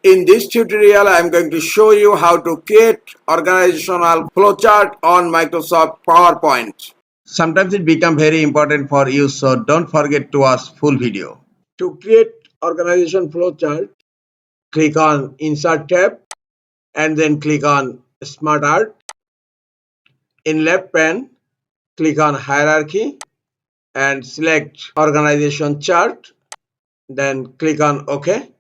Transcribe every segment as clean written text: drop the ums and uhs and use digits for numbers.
In this tutorial, I am going to show you how to create organizational flowchart on Microsoft PowerPoint. Sometimes it becomes very important for you, so don't forget to watch full video. To create organization flowchart, click on Insert tab and then click on SmartArt. In left pane, click on Hierarchy and select Organization Chart. Then click on OK.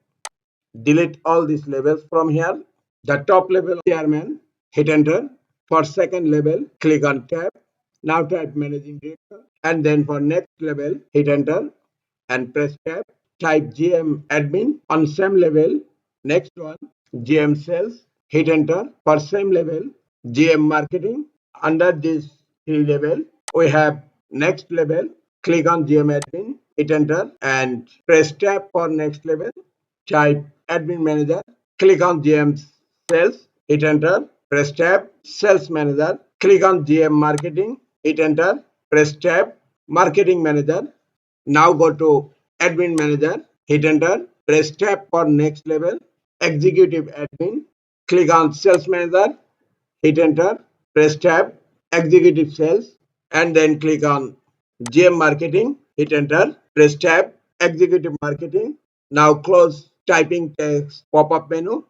Delete all these labels from here. The top level chairman, hit enter. For second level, click on tab. Now type managing director. And then for next level, hit enter and press tab. Type GM admin. On same level, next one, GM sales, hit enter. For same level, GM marketing. Under this three level, we have next level. Click on GM admin, hit enter and press tab for next level. Type admin manager, click on GM sales, hit enter, press tab, sales manager, click on GM marketing, hit enter, press tab, marketing manager. Now go to admin manager, hit enter, press tab for next level, executive admin, click on sales manager, hit enter, press tab, executive sales, and then click on GM marketing, hit enter, press tab, executive marketing. Now close typing text pop-up menu.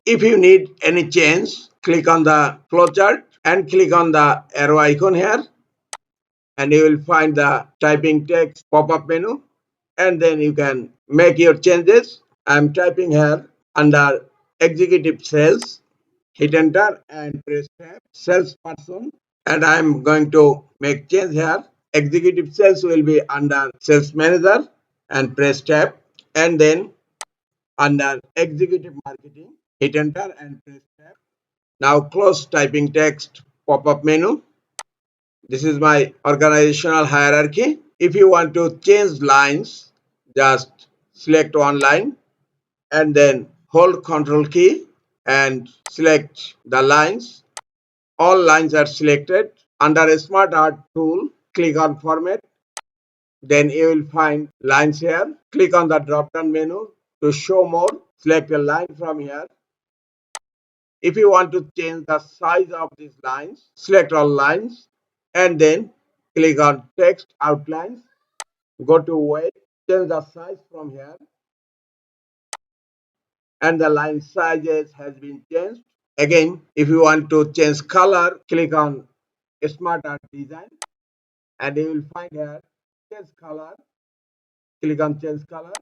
If you need any change, click on the flowchart and click on the arrow icon here, and you will find the typing text pop-up menu, and then you can make your changes. I'm typing here under executive sales, hit enter and press tab, salesperson, and I'm going to make change here. Executive sales will be under sales manager and press tab, and then under executive marketing, hit enter and press tab. Now close typing text pop-up menu. This is my organizational hierarchy. If you want to change lines, just select one line and then hold Ctrl key and select the lines. All lines are selected. Under a SmartArt tool, click on Format. Then you will find lines here. Click on the drop-down menu to show more. Select a line from here. If you want to change the size of these lines, select all lines and then click on Text Outlines. Go to Weight, change the size from here. And the line sizes has been changed. Again, if you want to change color, click on SmartArt Design and you will find here change color. Click on change color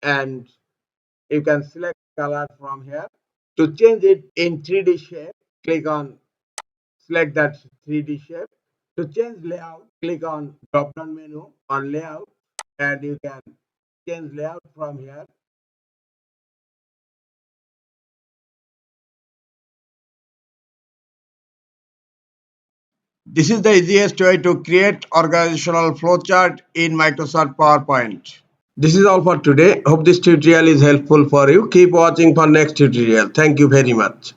and you can select color from here. To change it in 3D shape, click on select that 3D shape. To change layout, click on drop down menu on layout and you can change layout from here. This is the easiest way to create organizational flowchart in Microsoft PowerPoint. This is all for today. Hope this tutorial is helpful for you. Keep watching for next tutorial. Thank you very much.